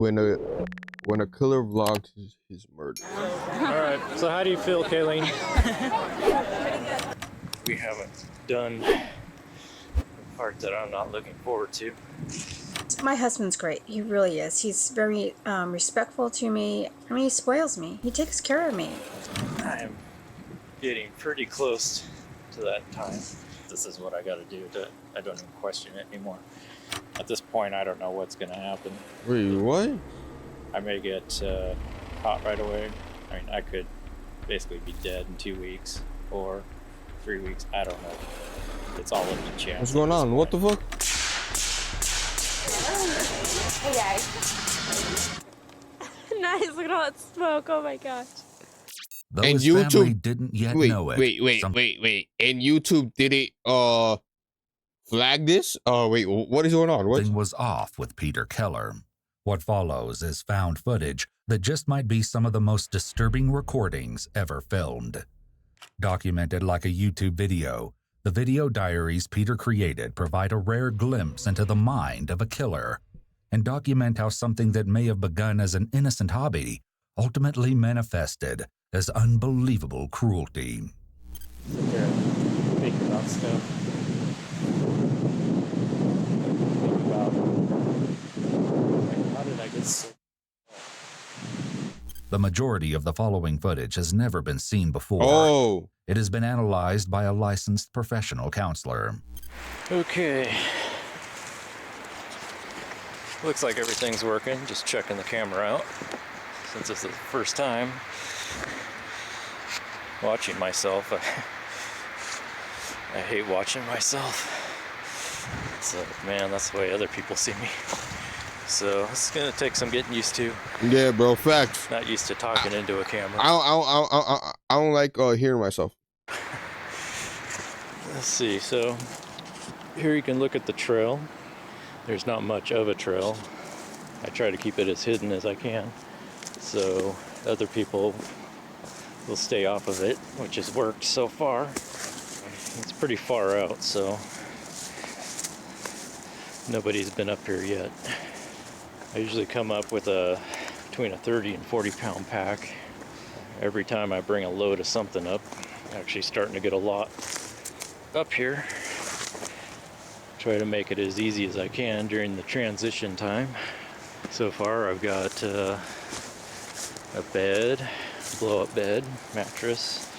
when a killer vlogs his murder. All right. So how do you feel, Kayleen? We haven't done the part that I'm not looking forward to. My husband's great. He really is. He's very respectful to me. I mean, he spoils me. He takes care of me. I'm getting pretty close to that time. This is what I got to do. I don't even question it anymore. At this point, I don't know what's going to happen. Wait, what? I may get caught right away. I mean, I could basically be dead in 2 weeks or 3 weeks. I don't know. It's all up to chance. What's going on? What the fuck? Hey guys. Nice, look at all that smoke. Oh my gosh. Though and his YouTube family didn't yet know it. Wait. And YouTube did it flag this? Wait, what is going on? What? Something was off with Peter Keller. What follows is found footage that just might be some of the most disturbing recordings ever filmed. Documented like a YouTube video, the video diaries Peter created provide a rare glimpse into the mind of a killer and document how something that may have begun as an innocent hobby ultimately manifested as unbelievable cruelty. Sit there and think about stuff. Think about how did I get so... The majority of the following footage has never been seen before. Oh. It has been analyzed by a licensed professional counselor. Okay. Looks like everything's working. Just checking the camera out. Since it's the first time watching myself, I hate watching myself. It's like, man, that's the way other people see me. So it's gonna take some getting used to. Yeah, bro, facts. Not used to talking into a camera. I don't like hearing myself. Let's see. So here you can look at the trail. There's not much of a trail. I try to keep it as hidden as I can, so other people will stay off of it, which has worked so far. It's pretty far out, so nobody's been up here yet. I usually come up with between a 30 and 40 pound pack. Every time I bring a load of something up, I'm actually starting to get a lot up here. Try to make it as easy as I can during the transition time. So far I've got a bed, blow-up bed, mattress,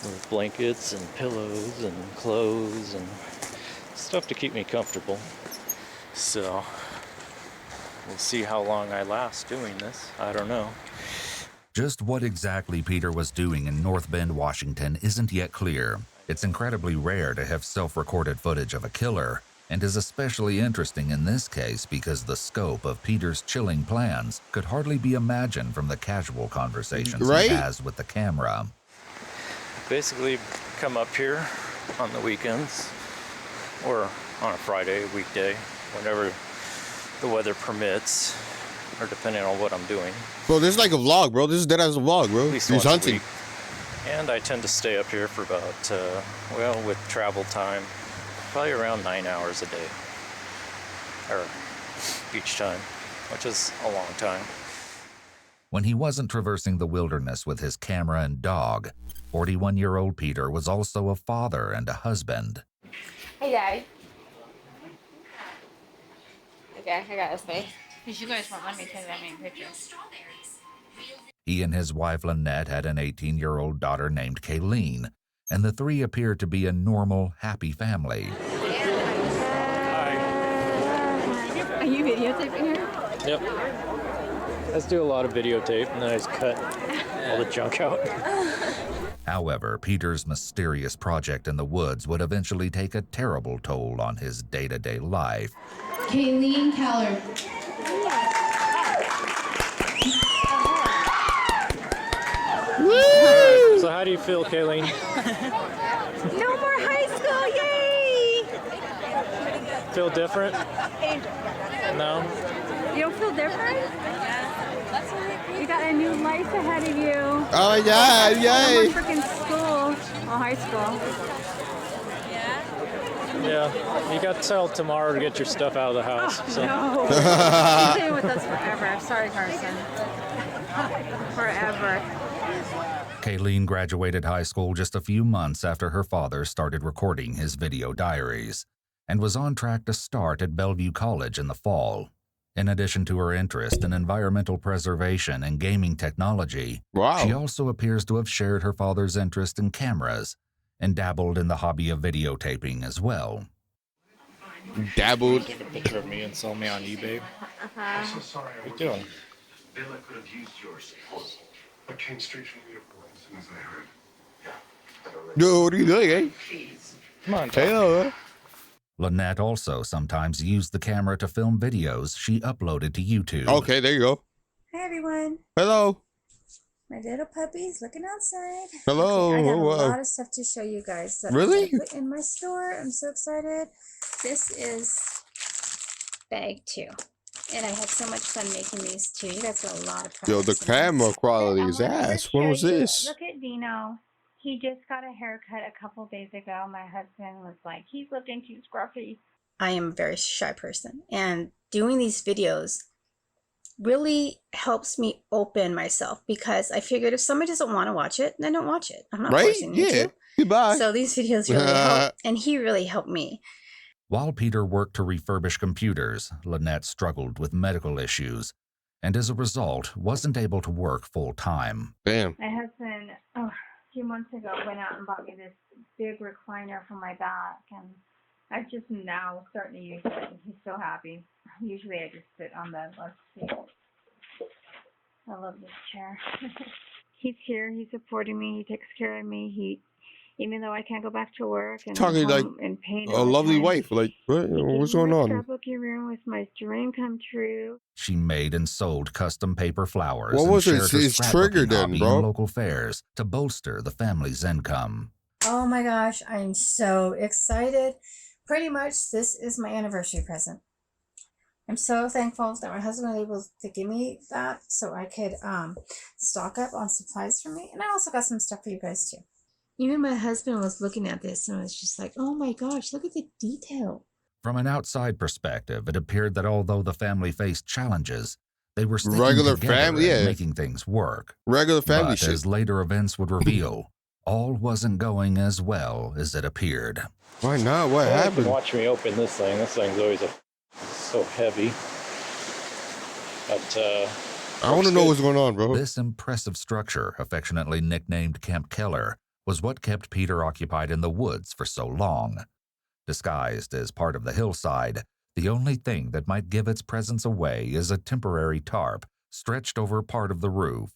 with blankets and pillows and clothes and stuff to keep me comfortable. So we'll see how long I last doing this. I don't know. Just what exactly Peter was doing in North Bend, Washington isn't yet clear. It's incredibly rare to have self-recorded footage of a killer, and is especially interesting in this case because the scope of Peter's chilling plans could hardly be imagined from the casual conversations he has with the camera. Basically come up here on the weekends or on a Friday, weekday, whenever the weather permits, or depending on what I'm doing. Bro, this is like a vlog, bro. This is dead as a vlog, bro. At least He's once a hunting. week. And I tend to stay up here for about, well, with travel time, probably around 9 hours a day, or each time, which is a long time. When he wasn't traversing the wilderness with his camera and dog, 41-year-old Peter was also a father and a husband. Hey Dad. Okay, I got this face. Because you guys won't let me take that many pictures. He and his wife Lynette had an 18-year-old daughter named Kayleen, and the three appeared to be a normal, happy family. Are you videotaping her? Yep. Let's do a lot of videotape, and then I just cut all the junk out. However, Peter's mysterious project in the woods would eventually take a terrible toll on his day-to-day life. Kayleen Keller. Right, so how do you feel, Kayleen? No more high school, yay! Feel different? No? You don't feel different? You got a new life ahead of you. Oh yeah, No yay! more freaking school. Oh, high school. Yeah, you got till tomorrow to get your stuff out of the house. So. No. He's staying with us forever. Sorry, Carson. Forever. Kayleen graduated high school just a few months after her father started recording his video diaries and was on track to start at Bellevue College in the fall. In addition to her interest in environmental preservation and gaming technology, she also appears to have shared her father's interest in cameras and dabbled in the hobby of videotaping as well. Dabbled. Take a picture of me and sell me on eBay. Uh-huh. What are you doing? Bill, I could have used yours. I came straight from the airport as soon as I heard. Yo, what are you doing, eh? Come on, Hello. Lynette also sometimes used the camera to film videos she uploaded to YouTube. Okay, there you go. Hi, everyone. Hello. My little puppy's looking outside. Hello. Okay, I got a Wow. lot of stuff to show you guys that Really? I'm gonna put in my store. I'm so excited. This is bag 2. And I had so much fun making these too. You guys got a lot of Yo, the products in camera these. quality is ass. When was this? Look at Dino. He just got a haircut a couple days ago. My husband was like, he's looking too scruffy. I am a very shy person, and doing these videos really helps me open myself, because I figured if somebody doesn't want to watch it, then don't watch it. I'm not Right? forcing you Yeah. to. Goodbye. So these videos really help, and he really helped me. While Peter worked to refurbish computers, Lynette struggled with medical issues, and as a result, wasn't able to work full-time. Damn. My husband, a few months ago, went out and bought me this big recliner for my back, and I'm just now starting to use it. He's so happy. Usually I just sit on the left seat. I love this chair. He's here. He's supporting me. He takes care of me. Even though I can't go back to work and Talking like in pain a lovely wife. Like, what's going on? Scrapbooking room with my dream come true. She made and sold custom paper flowers What and was shared her his trigger scrapbooking then, hobby bro? in local fairs to bolster the family's income. Oh my gosh, I'm so excited. Pretty much this is my anniversary present. I'm so thankful that my husband was able to give me that so I could stock up on supplies for me. And I also got some stuff for you guys too. Even my husband was looking at this and was just like, oh my gosh, look at the detail. From an outside perspective, it appeared that although the family faced challenges, they were sticking Regular together family, and yeah. making things work. Regular family But shit. as later events would reveal, all wasn't going as well as it appeared. Why not? What You happened? can watch me open this thing. This thing's always so heavy. But I want to know what's going on, bro. This impressive structure, affectionately nicknamed Camp Keller, was what kept Peter occupied in the woods for so long. Disguised as part of the hillside, the only thing that might give its presence away is a temporary tarp stretched over part of the roof,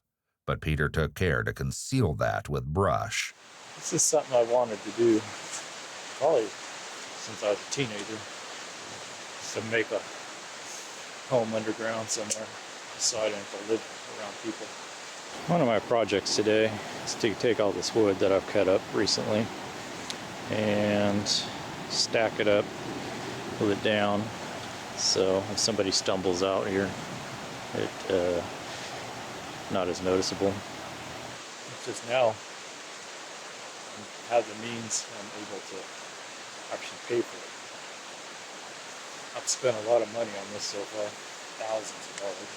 but Peter took care to conceal that with brush. this is something I wanted to do probably since I was a teenager. To make a home underground somewhere so I didn't have to live around people. One of my projects today is to take all this wood that I've cut up recently and stack it up, pull it down, so if somebody stumbles out here, it not as noticeable. It's just now I have the means and I'm able to actually pay for it. I've spent a lot of money on this so far, thousands of dollars.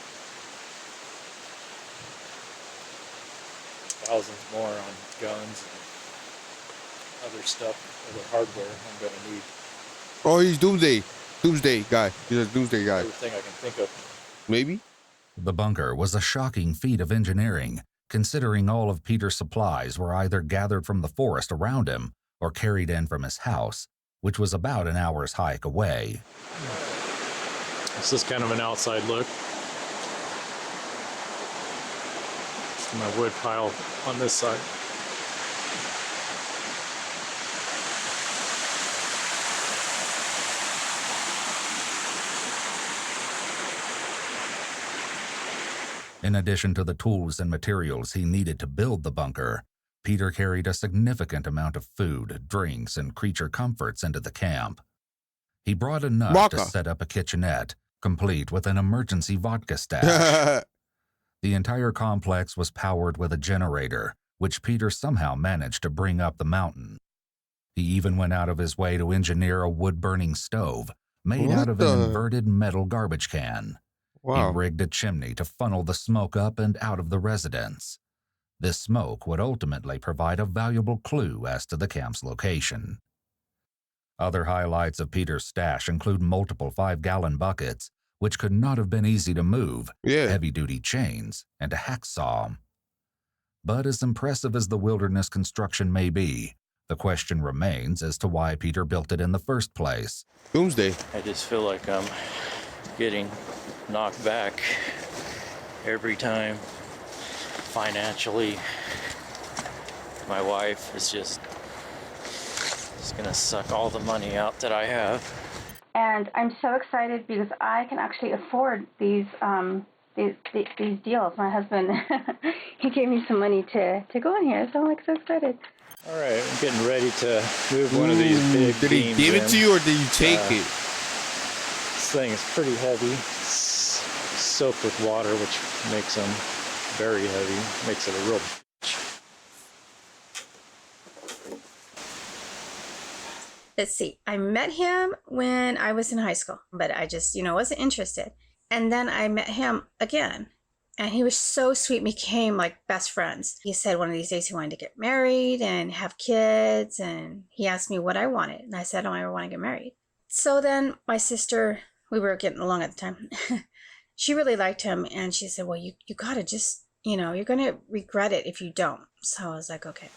Thousands more on guns and other stuff, other hardware I'm going to need. Oh, he's Doomsday guy. He's a Doomsday guy. Everything I can think of. Maybe? The bunker was a shocking feat of engineering, considering all of Peter's supplies were either gathered from the forest around him or carried in from his house, which was about an hour's hike away. This is kind of an outside look. It's my wood pile on this side. In addition to the tools and materials he needed to build the bunker, Peter carried a significant amount of food, drinks, and creature comforts into the camp. He brought enough to set up a kitchenette, complete with an emergency vodka stash. The entire complex was powered with a generator, which Peter somehow managed to bring up the mountain. He even went out of his way to engineer a wood-burning stove made What out of the- an inverted metal garbage can. Wow. He rigged a chimney to funnel the smoke up and out of the residence. This smoke would ultimately provide a valuable clue as to the camp's location. Other highlights of Peter's stash include multiple 5-gallon buckets, which could not have been easy to move, Yeah. heavy-duty chains, and a hacksaw. But as impressive as the wilderness construction may be, the question remains as to why Peter built it in the first place. Doomsday. I just feel like I'm getting knocked back every time financially. My wife is just gonna suck all the money out that I have. And I'm so excited because I can actually afford these deals. My husband, he gave me some money to go in here, so I'm like so excited. All right, I'm getting ready to move one of these big Did he beams give it in. to you or did you take it? This thing is pretty heavy. It's soaked with water, which makes them very heavy. Makes it a real Let's see. I met him when I was in high school, but I just, wasn't interested. And then I met him again, and he was so sweet. We became like best friends. He said one of these days he wanted to get married and have kids, and he asked me what I wanted, and I said, "Oh, I want to get married." So then my sister, we were getting along at the time. She really liked him, and she said, "Well, you gotta just, you're gonna regret it if you don't." So I was like, "Okay."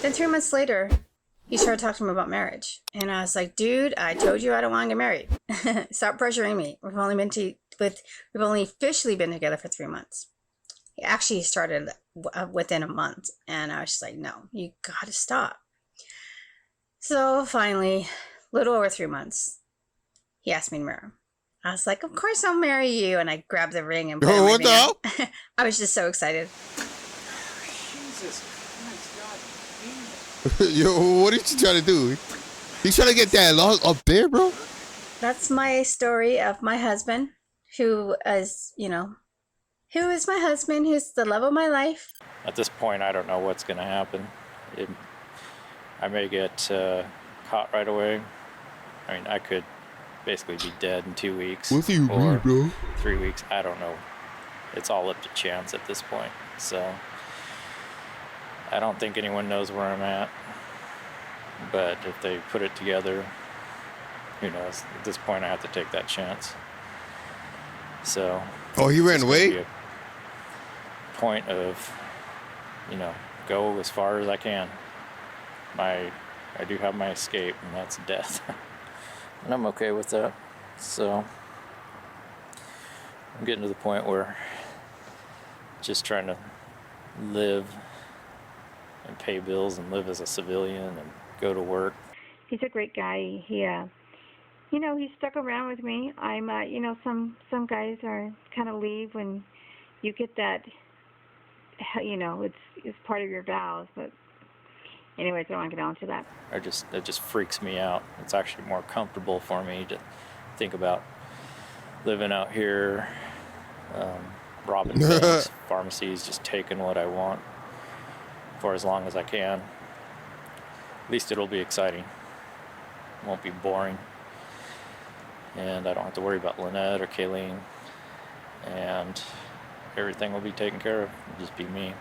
Then 3 months later, he started talking to me about marriage. And I was like, "Dude, I told you I don't want to get married. Stop pressuring me. We've only officially been together for 3 months." He actually started within a month. And I was just like, "No, you got to stop." So finally, a little over 3 months, he asked me to marry him. I was like, "Of course I'll marry you." And I grabbed the ring and put it on my What the hell? finger. I was just so excited. Jesus Christ, God. Yo, what is he trying to do? He's trying to get that log up there, bro? That's my story of my husband, who is my husband, who's the love of my life. At this point, I don't know what's going to happen. I may get caught right away. I mean, I could basically be dead in 2 weeks. What do you or mean, bro? 3 weeks. I don't know. It's all up to chance at this point. So I don't think anyone knows where I'm at. But if they put it together, who knows? At this point, I have to take that chance. So. Oh, he ran it's gonna away? be a point of, go as far as I can. I do have my escape, and that's death. And I'm okay with that. So I'm getting to the point where just trying to live and pay bills and live as a civilian and go to work. He's a great guy. He stuck around with me. I'm, some guys are kind of leave when you get that, it's part of your vows. But anyways, I don't want to get on to that. It just freaks me out. It's actually more comfortable for me to think about living out here, robbing banks, pharmacies, just taking what I want for as long as I can. At least it'll be exciting. It won't be boring. And I don't have to worry about Lynette or Kayleen. And everything will be taken care of. It'll just be me.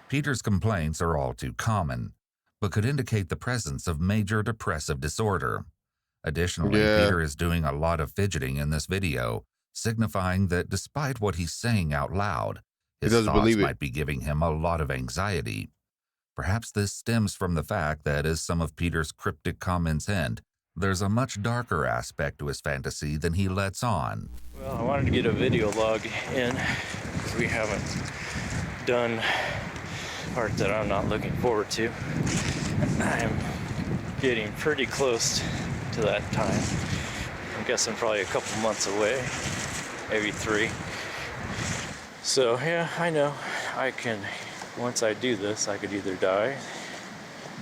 Peter's complaints are all too common, but could indicate the presence of major depressive disorder. Additionally, Peter is doing a lot of fidgeting in this video, signifying that despite what he's saying out loud, his thoughts might be giving him a lot of anxiety. Perhaps this stems from the fact that, as some of Peter's cryptic comments hint, there's a much darker aspect to his fantasy than he lets on. Well, I wanted to get a video log in because we haven't done part that I'm not looking forward to. I'm getting pretty close to that time. I'm guessing probably a couple months away, maybe 3. So yeah, I know I can, once I do this, I could either die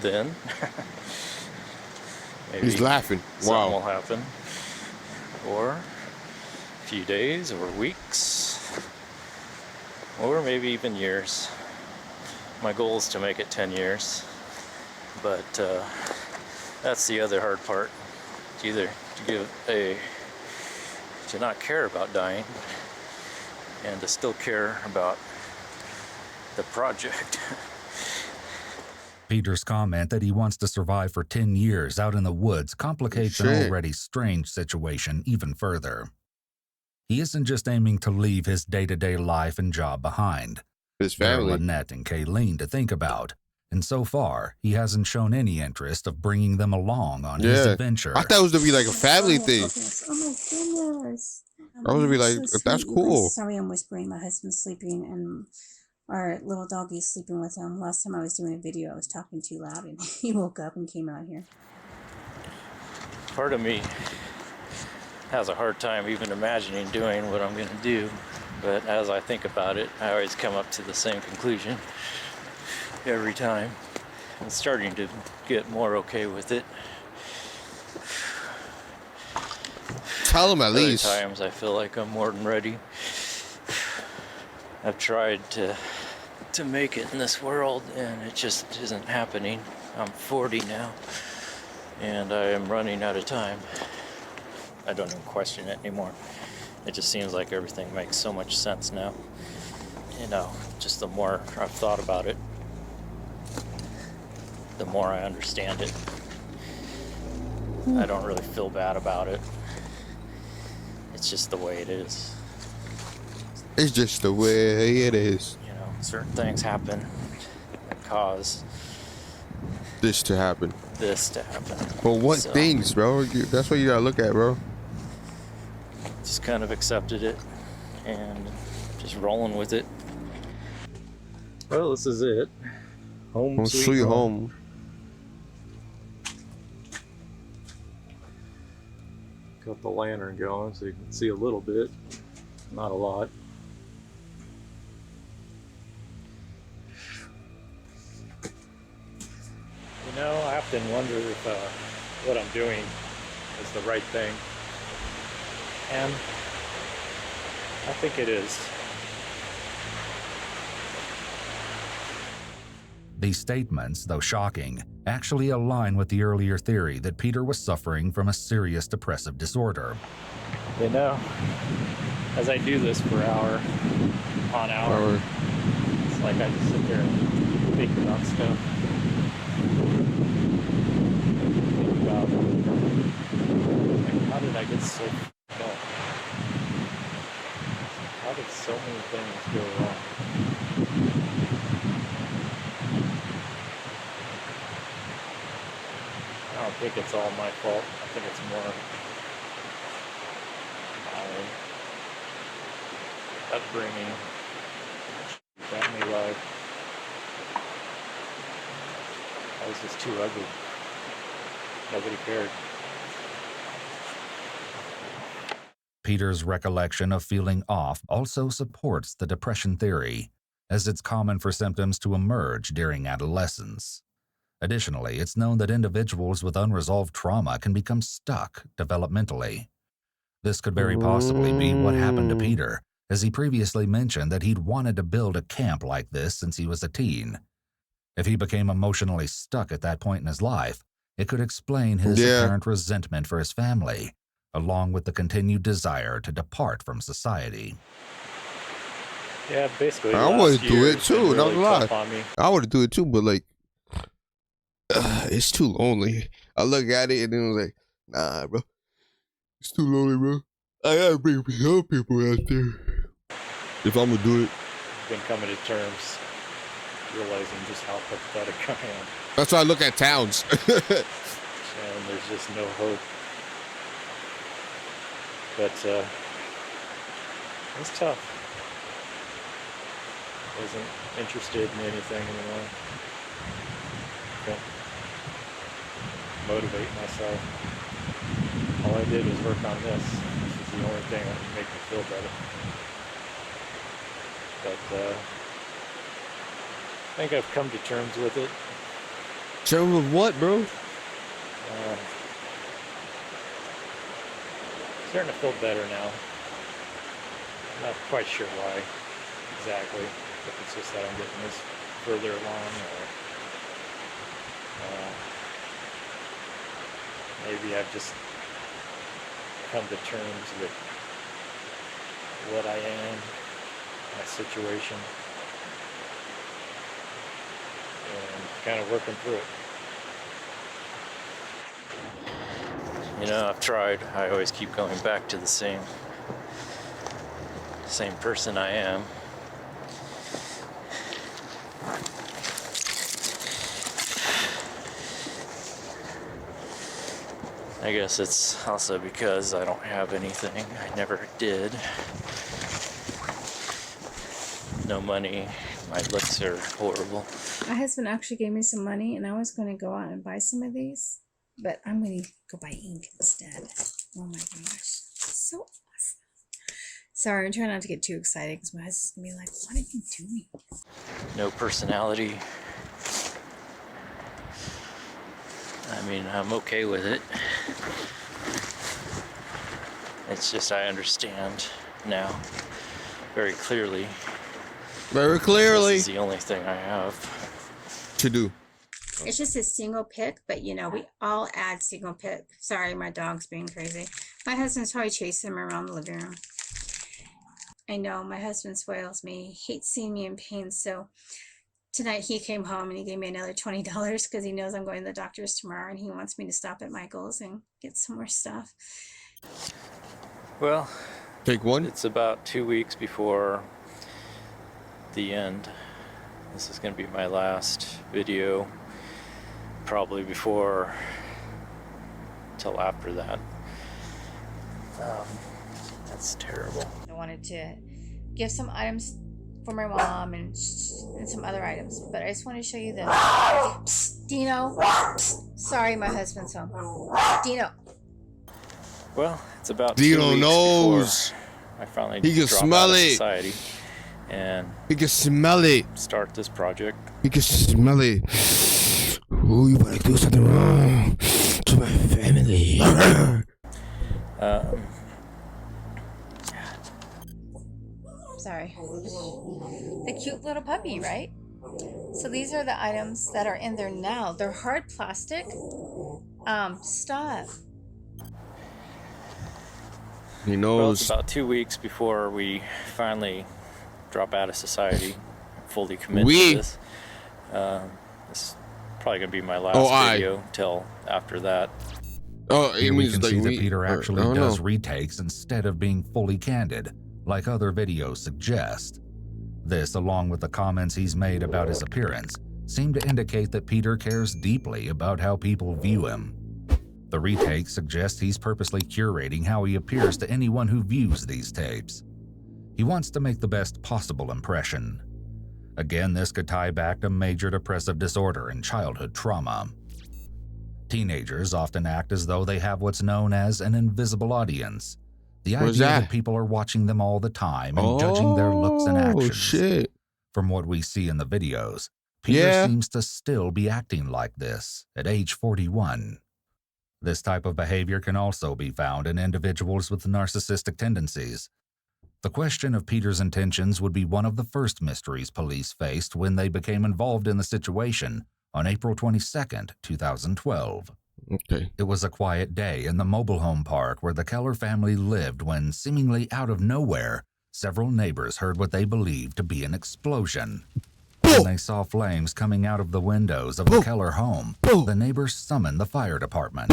then. Maybe he's laughing. something Wow. will happen. or a few days or weeks, or maybe even years. My goal is to make it 10 years, but that's the other hard part. It's either to not care about dying and to still care about the project. Peter's comment that he wants to survive for 10 years out in the woods complicates an already strange situation even further. He isn't just aiming to leave his day-to-day life and job behind. His There are family. Lynette and Kayleen to think about, and so far, he hasn't shown any interest of bringing them along on his adventure. I thought it was to be like a family thing. Oh my goodness. I was gonna be like, So if that's sweet, you guys. cool. Sorry, I'm whispering. My husband's sleeping and our little doggy's sleeping with him. Last time I was doing a video, I was talking too loud and he woke up and came out here. Part of me has a hard time even imagining doing what I'm going to do, but as I think about it, I always come up to the same conclusion every time. I'm starting to get more okay with it. Tell him at least. Other times I feel like I'm more than ready. I've tried to make it in this world, and it just isn't happening. I'm 40 now, and I am running out of time. I don't even question it anymore. It just seems like everything makes so much sense now. You know, just the more I've thought about it, the more I understand it. I don't really feel bad about it. It's just the way it is. It's just the way it is. You know, certain things happen that cause This to happen. this to happen. But what So, things, bro? That's what you gotta look at, bro. just kind of accepted it and just rolling with it. Well, this is it. Home Sweet home. Got the lantern going so you can see a little bit, not a lot. You know, I often wonder if what I'm doing is the right thing. And I think it is. These statements, though shocking, actually align with the earlier theory that Peter was suffering from a serious depressive disorder. You know, as I do this for hour on hour, it's like I just sit there and think about stuff. Think about, like, how did I get so f***ed up? How did so many things go wrong? I don't think it's all my fault. I think it's more my upbringing, family life. I was just too ugly. Nobody cared. Peter's recollection of feeling off also supports the depression theory, as it's common for symptoms to emerge during adolescence. Additionally, it's known that individuals with unresolved trauma can become stuck developmentally. This could very possibly be what happened to Peter, as he previously mentioned that he'd wanted to build a camp like this since he was a teen. If he became emotionally stuck at that point in his life, it could explain his apparent resentment for his family, along with the continued desire to depart from society. Yeah, basically. I would do it too, not a lie. I would do it too, but like, it's too lonely. I look at it and then I was like, nah, bro. It's too lonely, bro. I gotta bring some people out there. If I'm gonna do it. Been coming to terms, realizing just how pathetic I am. That's why I look at towns. And there's just no hope. But it's tough. Wasn't interested in anything anymore. Couldn't motivate myself. All I did was work on this. This is the only thing that would make me feel better. But I think I've come to terms with it. Terms with what, bro? starting to feel better now. Not quite sure why exactly. If it's just that I'm getting this further along, or maybe I've just come to terms with what I am, my situation, and kind of working through it. You know, I've tried. I always keep going back to the same person I am. I guess it's also because I don't have anything. I never did. No money. My looks are horrible. My husband actually gave me some money, and I was going to go out and buy some of these, but I'm going to go buy ink instead. Oh my gosh. So awesome. Sorry, I'm trying not to get too excited because my husband's going to be like, what are you doing? No personality. I mean, I'm okay with it. It's just I understand now very clearly. Very clearly. This is the only thing I have to do. It's just a single pick, but you know, we all add single pick. Sorry, my dog's being crazy. My husband's probably chasing him around the living room. I know my husband spoils me. He hates seeing me in pain, so tonight he came home and he gave me another $20 because he knows I'm going to the doctor's tomorrow and he wants me to stop at Michael's and get some more stuff. Well, take one. It's about 2 weeks before the end. This is going to be my last video, probably before till after that. That's terrible. I wanted to give some items for my mom and some other items, but I just want to show you this. Psst, Dino. Sorry, my husband's home. Dino. Well, it's about Dino 2 weeks knows. I finally He can drop smell out of it. society and He can smell it. Start this project. He can smell it. Ooh, you better do something wrong to my family. Sorry. The cute little puppy, right? So these are the items that are in there now. They're hard plastic. Stop. He knows. Well, it's about 2 weeks before we finally drop out of society, fully commit to this. This is probably going to be my last video till after that. Oh, here we can see that Peter actually does retakes instead of being fully candid, like other videos suggest. This, along with the comments he's made about his appearance, seem to indicate that Peter cares deeply about how people view him. The retake suggests he's purposely curating how he appears to anyone who views these tapes. He wants to make the best possible impression. Again, this could tie back to major depressive disorder and childhood trauma. Teenagers often act as though they have what's known as an invisible audience. The idea that people are watching them all the time and judging their looks and actions. Shit. From what we see in the videos, Peter seems to still be acting like this at age 41. This type of behavior can also be found in individuals with narcissistic tendencies. The question of Peter's intentions would be one of the first mysteries police faced when they became involved in the situation on April 22nd, 2012. Okay. It was a quiet day in the mobile home park where the Keller family lived when, seemingly out of nowhere, several neighbors heard what they believed to be an explosion. When they saw flames coming out of the windows of the Keller home, the neighbors summoned the fire department.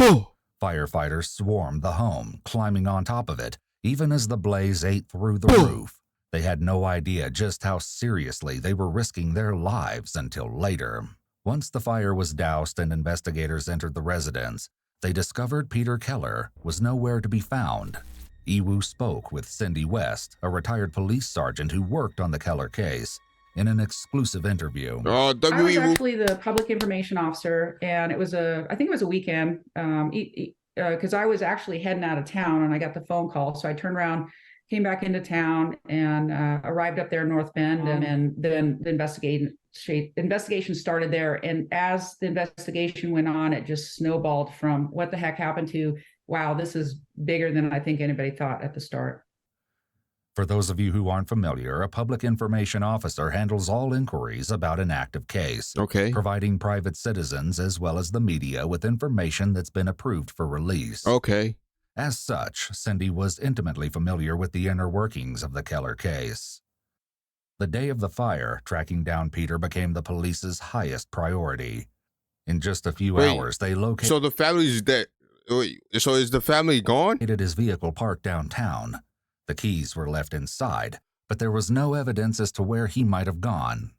Firefighters swarmed the home, climbing on top of it, even as the blaze ate through the roof. They had no idea just how seriously they were risking their lives until later. Once the fire was doused and investigators entered the residence, they discovered Peter Keller was nowhere to be found. EWU spoke with Cindy West, a retired police sergeant who worked on the Keller case, in an exclusive interview. I was actually the public information officer, and I think it was a weekend, because I was actually heading out of town and I got the phone call. So I turned around, came back into town, and arrived up there in North Bend, and then the investigation started there. And as the investigation went on, it just snowballed from what the heck happened to wow, this is bigger than I think anybody thought at the start. For those of you who aren't familiar, a public information officer handles all inquiries about an active case, providing private citizens as well as the media with information that's been approved for release. As such, Cindy was intimately familiar with the inner workings of the Keller case. The day of the fire, tracking down Peter became the police's highest priority. In just a few hours, they located... So the family's dead. So is the family gone? ...his vehicle parked downtown. The keys were left inside, but there was no evidence as to where he might have gone.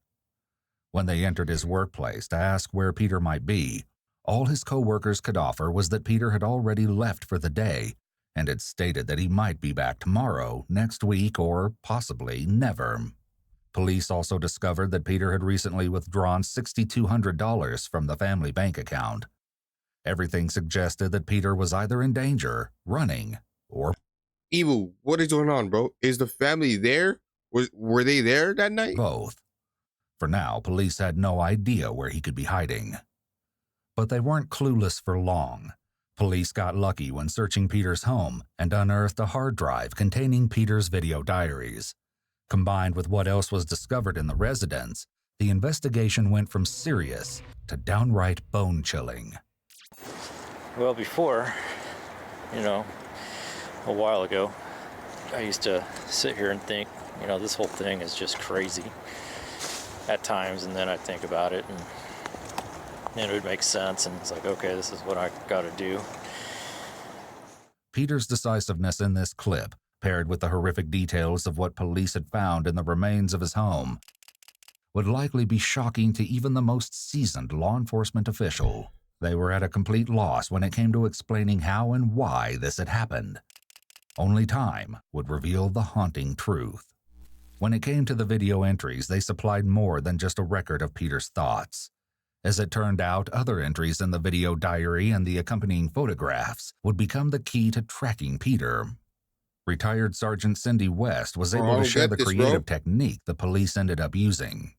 When they entered his workplace to ask where Peter might be, all his co-workers could offer was that Peter had already left for the day and had stated that he might be back tomorrow, next week, or possibly never. Police also discovered that Peter had recently withdrawn $6,200 from the family bank account. Everything suggested that Peter was either in danger, running, or... Evil, what is going on, bro? Is the family there? Were they there that night? Both. For now, police had no idea where he could be hiding. But they weren't clueless for long. Police got lucky when searching Peter's home and unearthed a hard drive containing Peter's video diaries. Combined with what else was discovered in the residence, the investigation went from serious to downright bone-chilling. Well, before, a while ago, I used to sit here and think, this whole thing is just crazy at times, and then I'd think about it, and it would make sense, and it's like, okay, this is what I gotta do. Peter's decisiveness in this clip, paired with the horrific details of what police had found in the remains of his home, would likely be shocking to even the most seasoned law enforcement official. They were at a complete loss when it came to explaining how and why this had happened. Only time would reveal the haunting truth. When it came to the video entries, they supplied more than just a record of Peter's thoughts. As it turned out, other entries in the video diary and the accompanying photographs would become the key to tracking Peter. Retired Sergeant Cindy West was able to share the creative technique the police ended up using.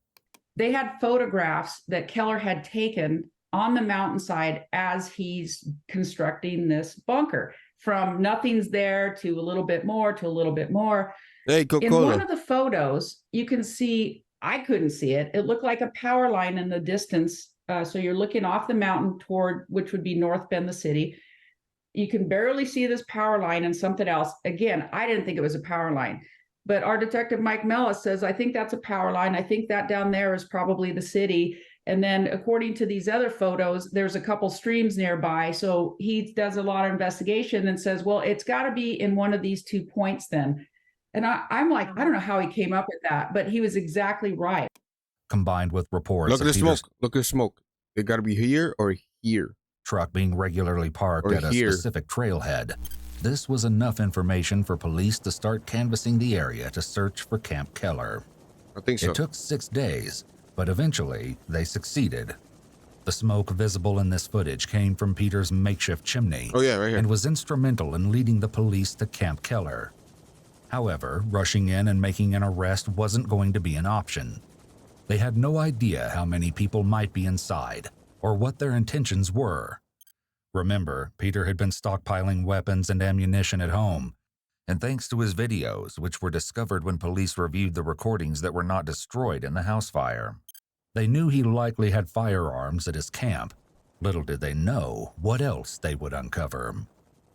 They had photographs that Keller had taken on the mountainside as he's constructing this bunker. From nothing's there to a little bit more to a little bit more. Hey, in one of the photos, you can see, I couldn't see it. It looked like a power line in the distance. So you're looking off the mountain toward, which would be North Bend, the city. You can barely see this power line and something else. Again, I didn't think it was a power line, but our detective Mike Mellis says, I think that's a power line. I think that down there is probably the city. And then according to these other photos, there's a couple streams nearby. So he does a lot of investigation and says, well, it's got to be in one of these 2 points then. And I'm like, I don't know how he came up with that, but he was exactly right. Combined with reports Look at the smoke. Look at the smoke. It got to be here or here. Truck being regularly parked at a specific trailhead. This was enough information for police to start canvassing the area to search for Camp Keller. I think so. It took 6 days, but eventually they succeeded. The smoke visible in this footage came from Peter's makeshift chimney right here, and was instrumental in leading the police to Camp Keller. However, rushing in and making an arrest wasn't going to be an option. They had no idea how many people might be inside or what their intentions were. Remember, Peter had been stockpiling weapons and ammunition at home, and thanks to his videos, which were discovered when police reviewed the recordings that were not destroyed in the house fire, they knew he likely had firearms at his camp. Little did they know what else they would uncover.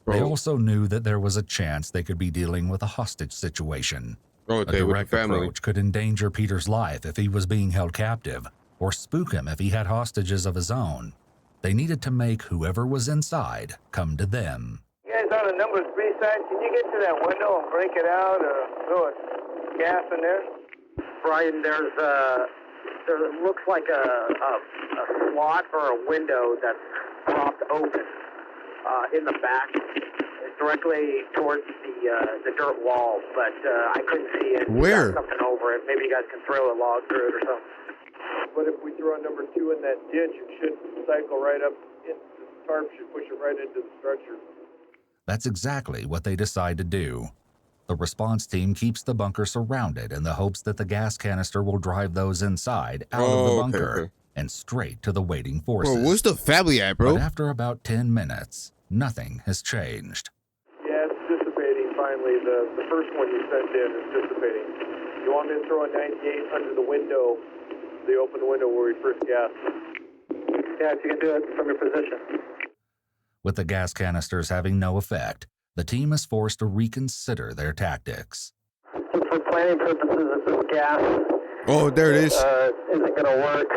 They also knew that there was a chance they could be dealing with a hostage situation. A direct approach could endanger Peter's life if he was being held captive, or spook him if he had hostages of his own. They needed to make whoever was inside come to them. You guys on the number 3 side, can you get to that window and break it out or throw a gas in there? Brian, there looks like a slot or a window that's propped open in the back, directly towards the dirt wall, but I couldn't see it. Where? Something over it. Maybe you guys can throw a log through it or something. But if we throw number 2 in that ditch, it should cycle right up into the tarp, should push it right into the structure. That's exactly what they decide to do. The response team keeps the bunker surrounded in the hopes that the gas canister will drive those inside out of the bunker and straight to the waiting forces. Bro, where's the family at, bro? But after about 10 minutes, nothing has changed. Yeah, it's dissipating finally. The first one you sent in is dissipating. You want me to throw a 98 under the window, the open window where we first gassed? Yeah, if you can do it from your position. With the gas canisters having no effect, the team is forced to reconsider their tactics. So for planning purposes, if this gas there it is. Isn't going to work,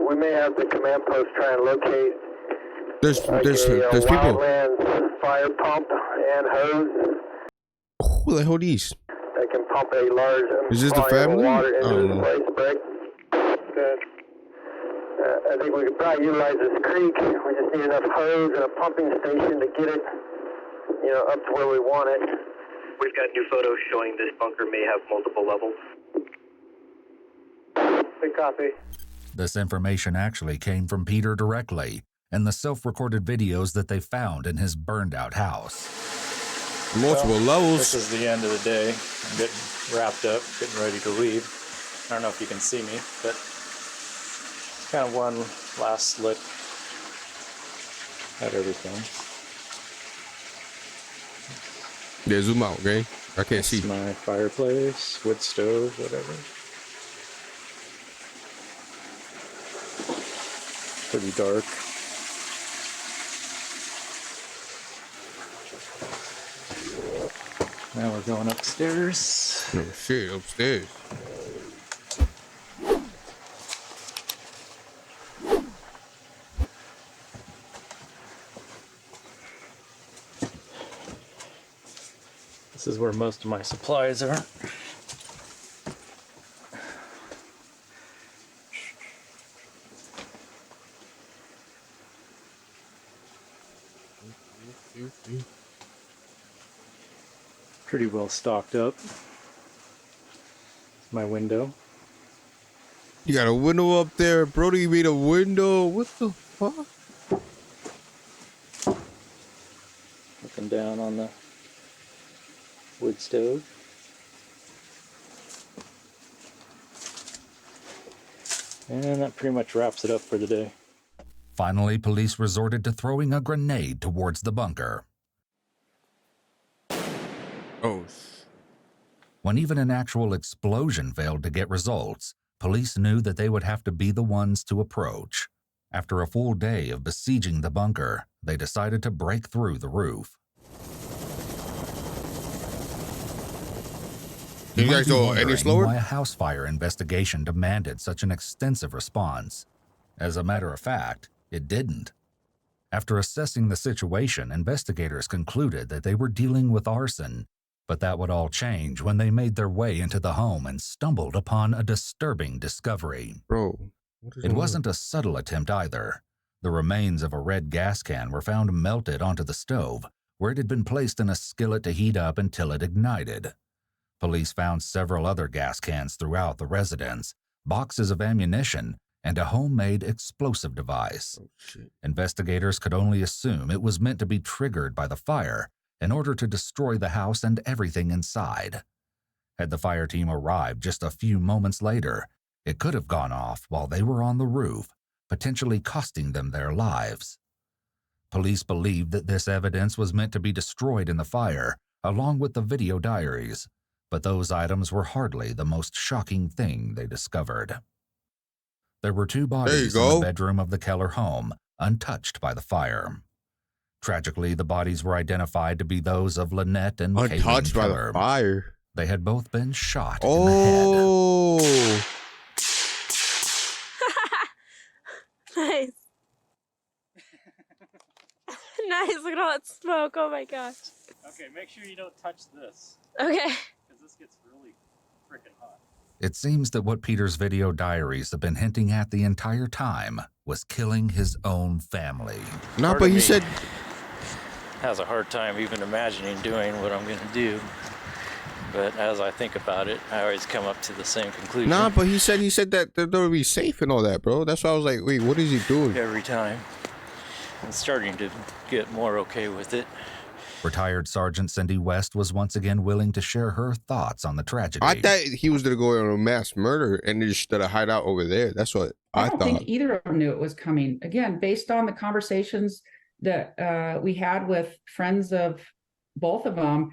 we may have the command post try and locate there's people. Wildlands fire pump and hose. Who the hell are these? That can pump a large is this the family? Water into this place, Brick. Okay. I think we could probably utilize this creek. We just need enough hose and a pumping station to get it, up to where we want it. We've got new photos showing this bunker may have multiple levels. Big copy. This information actually came from Peter directly and the self-recorded videos that they found in his burned-out house. Multiple levels. This is the end of the day. I'm getting wrapped up, getting ready to leave. I don't know if you can see me, but kind of one last look at everything. Yeah, zoom out, okay? I can't see. My fireplace, wood stove, whatever. Pretty dark. Now we're going upstairs. Oh shit, upstairs. This is where most of my supplies are. Pretty well stocked up. My window. You got a window up there, Brody made a window. What the fuck? Looking down on the wood stove. And that pretty much wraps it up for the day. Finally, police resorted to throwing a grenade towards the bunker. Oh. When even an actual explosion failed to get results, police knew that they would have to be the ones to approach. After a full day of besieging the bunker, they decided to break through the roof. You guys go any slower? Why a house fire investigation demanded such an extensive response. As a matter of fact, it didn't. After assessing the situation, investigators concluded that they were dealing with arson, but that would all change when they made their way into the home and stumbled upon a disturbing discovery. Bro, it wasn't a subtle attempt either. The remains of a red gas can were found melted onto the stove, where it had been placed in a skillet to heat up until it ignited. Police found several other gas cans throughout the residence, boxes of ammunition, and a homemade explosive device. Oh, shit. Investigators could only assume it was meant to be triggered by the fire in order to destroy the house and everything inside. Had the fire team arrived just a few moments later, it could have gone off while they were on the roof, potentially costing them their lives. Police believed that this evidence was meant to be destroyed in the fire, along with the video diaries, but those items were hardly the most shocking thing they discovered. There were two bodies in the bedroom of the Keller home, untouched by the fire. Tragically, the bodies were identified to be those of Lynette and untouched by Keller. the fire. They had both been shot in the head. Nice. Nice, look at all that smoke, oh my gosh. Okay, make sure you don't touch this. Okay. Because this gets really freaking hot. It seems that what Peter's video diaries have been hinting at the entire time was killing his own family. No, but he said... has a hard time even imagining doing what I'm going to do. But as I think about it, I always come up to the same conclusion. Nah, but he said that they'll be safe and all that, bro. That's why I was like, wait, what is he doing? Every time. I'm starting to get more okay with it. Retired Sergeant Cindy West was once again willing to share her thoughts on the tragedy. I thought he was going to go on a mass murder and just to hide out over there. That's what I thought. I don't think either of them knew it was coming. Again, based on the conversations that we had with friends of both of them,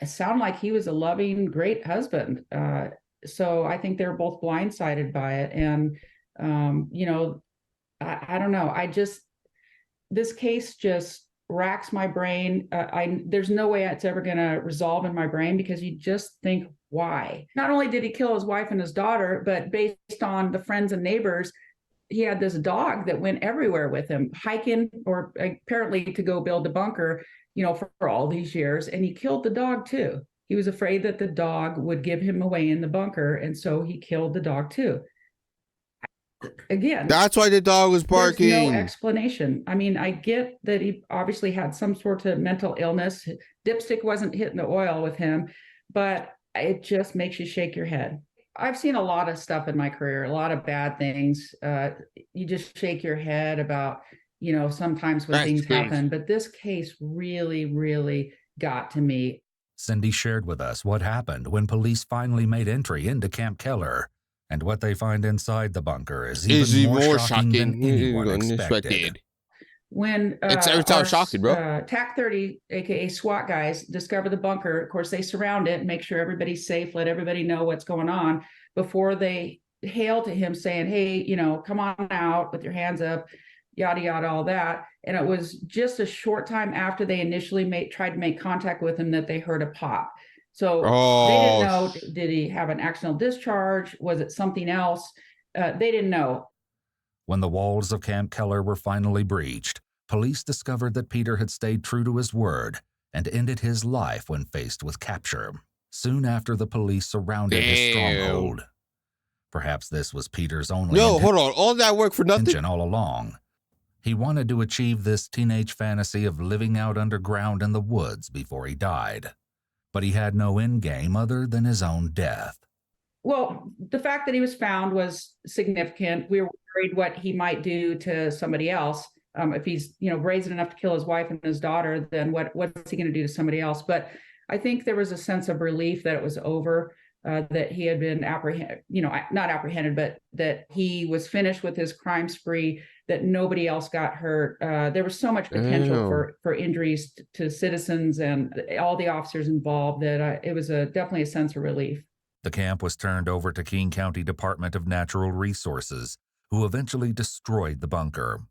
it sounded like he was a loving, great husband. So I think they're both blindsided by it. And, you know, I don't know. This case just racks my brain. There's no way it's ever going to resolve in my brain, because you just think, why? Not only did he kill his wife and his daughter, but based on the friends and neighbors, he had this dog that went everywhere with him, hiking, or apparently to go build a bunker, you know, for all these years. And he killed the dog too. He was afraid that the dog would give him away in the bunker. And so he killed the dog too. Again, that's why the dog was barking. There's no explanation. I mean, I get that he obviously had some sort of mental illness. Dipstick wasn't hitting the oil with him, but it just makes you shake your head. I've seen a lot of stuff in my career, a lot of bad things. You just shake your head about, you know, sometimes when things happen, but this case really, really got to me. Cindy shared with us what happened when police finally made entry into Camp Keller, and what they find inside the bunker is even more shocking than anyone expected. When it's shocking, bro. TAC 30, aka SWAT guys, discover the bunker, of course they surround it, make sure everybody's safe, let everybody know what's going on before they hail to him saying, hey, you know, come on out with your hands up, yada yada, all that. And it was just a short time after they initially tried to make contact with him that they heard a pop. So they didn't know, did he have an accidental discharge? Was it something else? They didn't know. When the walls of Camp Keller were finally breached, police discovered that Peter had stayed true to his word and ended his life when faced with capture, soon after the police surrounded his stronghold. Perhaps this was Peter's only hold on, all that work for nothing? All along. He wanted to achieve this teenage fantasy of living out underground in the woods before he died. But he had no end game other than his own death. Well, the fact that he was found was significant. We were worried what he might do to somebody else. If he's, you know, brazen enough to kill his wife and his daughter, then what's he going to do to somebody else? But I think there was a sense of relief that it was over, that he had been not apprehended, but that he was finished with his crime spree, that nobody else got hurt. There was so much potential for injuries to citizens and all the officers involved that it was definitely a sense of relief. The camp was turned over to King County Department of Natural Resources, who eventually destroyed the bunker.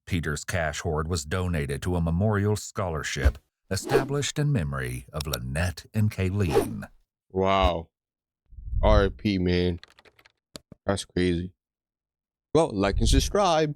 Peter's cash hoard was donated to a memorial scholarship established in memory of Lynette and Kayleen. Wow. R.I.P., man. That's crazy. Well, like and subscribe.